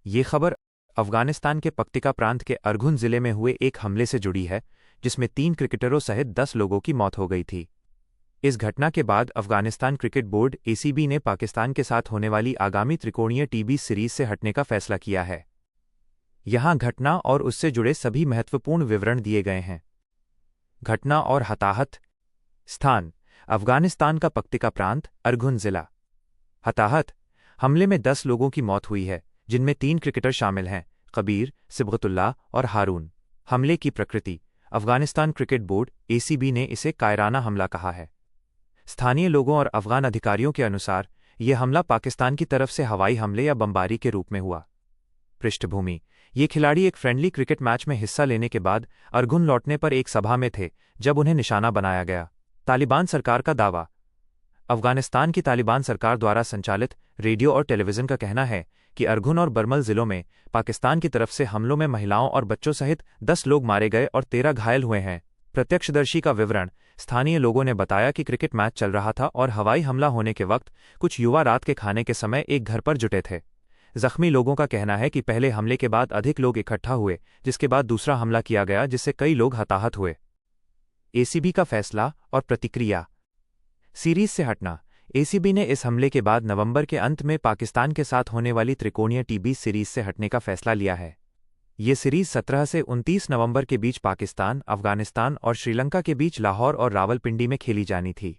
ये खबर अफगानिस्तान के पक्तिका प्रांत के अरगुन जिले में हुए एक हमले से जुड़ी है, जिसमें 3 क्रिकेटरों सहित 10 लोगों की मौत हो गई थी। इस घटना के बाद अफगानिस्तान क्रिकेट बोर्ड (एसीबी) ने पाकिस्तान के साथ होने वाली आगामी त्रिकोणीय टी20 सीरीज से हटने का फैसला किया है। यहां घटना और उससे जुड़े सभी महत्वपूर्ण विवरण दिए गए हैं। घटना और हताहत स्थान: अफगानिस्तान का पक्तिका प्रांत, अरगुन जिला। हताहत: हमले में 10 लोगों की मौत हुई है, जिनमें 3 क्रिकेटर शामिल हैं, कबीर, सिबगतुल्लाह और हारून। हमले की प्रकृति: अफगानिस्तान क्रिकेट बोर्ड (एसीबी) ने इसे कायराना हमला कहा है। स्थानीय लोगों और अफगान अधिकारियों के अनुसार यह हमला पाकिस्तान की तरफ से हवाई हमले या बमबारी के रूप में हुआ। पृष्ठभूमि: ये खिलाड़ी एक फ्रेंडली क्रिकेट मैच में हिस्सा लेने के बाद अरगुन लौटने पर एक सभा में थे, जब उन्हें निशाना बनाया गया। तालिबान सरकार का दावा: अफगानिस्तान की तालिबान सरकार द्वारा संचालित रेडियो और टेलीविजन का कहना है कि अरगुन और बरमल जिलों में पाकिस्तान की तरफ से हमलों में महिलाओं और बच्चों सहित 10 लोग मारे गए और 13 घायल हुए हैं। प्रत्यक्षदर्शी का विवरण: स्थानीय लोगों ने बताया कि क्रिकेट मैच चल रहा था और हवाई हमला होने के वक्त कुछ युवा रात के खाने के समय एक घर पर जुटे थे। जख्मी लोगों का कहना है कि पहले हमले के बाद अधिक लोग इकट्ठा हुए, जिसके बाद दूसरा हमला किया गया, जिससे कई लोग हताहत हुए। एसीबी का फैसला और प्रतिक्रिया। सीरीज से हटना: एसीबी ने इस हमले के बाद नवंबर के अंत में पाकिस्तान के साथ होने वाली त्रिकोणीय टी20 सीरीज से हटने का फैसला लिया है। ये सीरीज 17 से 29 नवंबर के बीच पाकिस्तान, अफगानिस्तान और श्रीलंका के बीच लाहौर और रावलपिंडी में खेली जानी थी।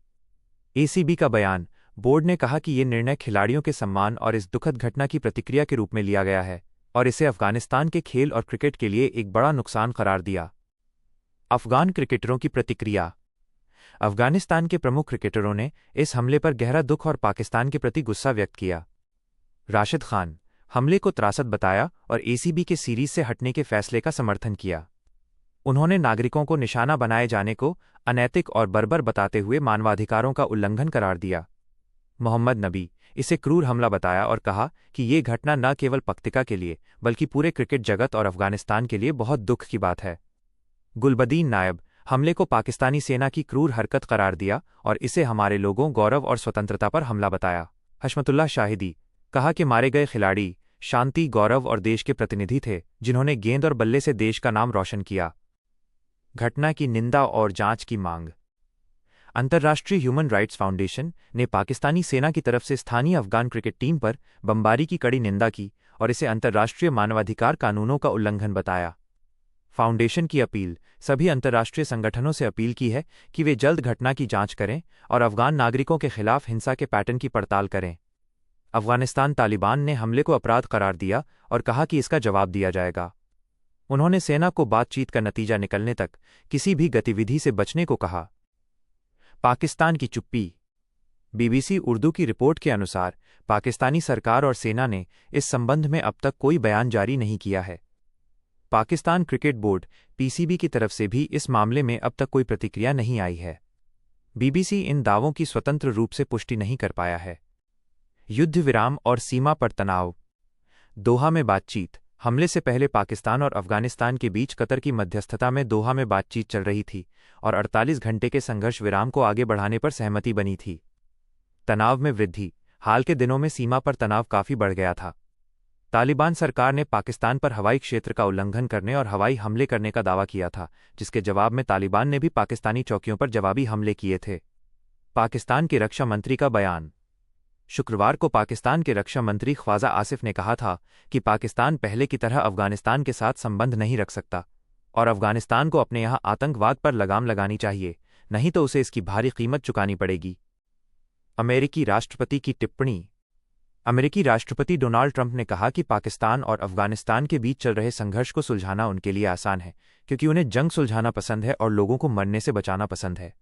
एसीबी का बयान: बोर्ड ने कहा कि ये निर्णय खिलाड़ियों के सम्मान और इस दुखद घटना की प्रतिक्रिया के रूप में लिया गया है और इसे अफगानिस्तान के खेल और क्रिकेट के लिए एक बड़ा नुकसान करार दिया। अफगान क्रिकेटरों की प्रतिक्रिया। अफगानिस्तान के प्रमुख क्रिकेटरों ने इस हमले पर गहरा दुख और पाकिस्तान के प्रति गुस्सा व्यक्त किया। राशिद खान: हमले को त्रासद बताया और एसीबी के सीरीज से हटने के फैसले का समर्थन किया। उन्होंने नागरिकों को निशाना बनाए जाने को अनैतिक और बर्बर बताते हुए मानवाधिकारों का उल्लंघन करार दिया। मोहम्मद नबी: इसे क्रूर हमला बताया और कहा कि ये घटना न केवल पक्तिका के लिए बल्कि पूरे क्रिकेट जगत और अफगानिस्तान के लिए बहुत दुख की बात है। गुलबदीन नायब: हमले को पाकिस्तानी सेना की क्रूर हरकत करार दिया और इसे हमारे लोगों, गौरव और स्वतंत्रता पर हमला बताया। हशमतुल्लाह शाहिदी: कहा कि मारे गए खिलाड़ी शांति, गौरव और देश के प्रतिनिधि थे, जिन्होंने गेंद और बल्ले से देश का नाम रोशन किया। घटना की निंदा और जांच की मांग। अंतर्राष्ट्रीय ह्यूमन राइट्स फाउंडेशन ने पाकिस्तानी सेना की तरफ से स्थानीय अफगान क्रिकेट टीम पर बमबारी की कड़ी निंदा की और इसे अंतर्राष्ट्रीय मानवाधिकार कानूनों का उल्लंघन बताया। फाउंडेशन की अपील: सभी अंतर्राष्ट्रीय संगठनों से अपील की है कि वे जल्द घटना की जांच करें और अफगान नागरिकों के खिलाफ हिंसा के पैटर्न की पड़ताल करें। अफगानिस्तान तालिबान ने हमले को अपराध करार दिया और कहा कि इसका जवाब दिया जाएगा। उन्होंने सेना को बातचीत का नतीजा निकलने तक किसी भी गतिविधि से बचने को कहा। पाकिस्तान की चुप्पी। बीबीसी उर्दू की रिपोर्ट के अनुसार पाकिस्तानी सरकार और सेना ने इस संबंध में अब तक कोई बयान जारी नहीं किया है। पाकिस्तान क्रिकेट बोर्ड (पीसीबी) की तरफ से भी इस मामले में अब तक कोई प्रतिक्रिया नहीं आई है। बीबीसी इन दावों की स्वतंत्र रूप से पुष्टि नहीं कर पाया है। युद्ध विराम और सीमा पर तनाव। दोहा में बातचीत। हमले से पहले पाकिस्तान और अफगानिस्तान के बीच कतर की मध्यस्थता में दोहा में बातचीत चल रही थी और 48 घंटे के संघर्ष विराम को आगे बढ़ाने पर सहमति बनी थी। तनाव में वृद्धि। हाल के दिनों में सीमा पर तनाव काफी बढ़ गया था। तालिबान सरकार ने पाकिस्तान पर हवाई क्षेत्र का उल्लंघन करने और हवाई हमले करने का दावा किया था, जिसके जवाब में तालिबान ने भी पाकिस्तानी चौकियों पर जवाबी हमले किए थे। पाकिस्तान के रक्षा मंत्री का बयान। शुक्रवार को पाकिस्तान के रक्षा मंत्री ख्वाजा आसिफ ने कहा था कि पाकिस्तान पहले की तरह अफगानिस्तान के साथ संबंध नहीं रख सकता और अफगानिस्तान को अपने यहाँ आतंकवाद पर लगाम लगानी चाहिए, नहीं तो उसे इसकी भारी कीमत चुकानी पड़ेगी। अमेरिकी राष्ट्रपति की टिप्पणी। अमेरिकी राष्ट्रपति डोनाल्ड ट्रंप ने कहा कि पाकिस्तान और अफगानिस्तान के बीच चल रहे संघर्ष को सुलझाना उनके लिए आसान है, क्योंकि उन्हें जंग सुलझाना पसंद है और लोगों को मरने से बचाना पसंद है।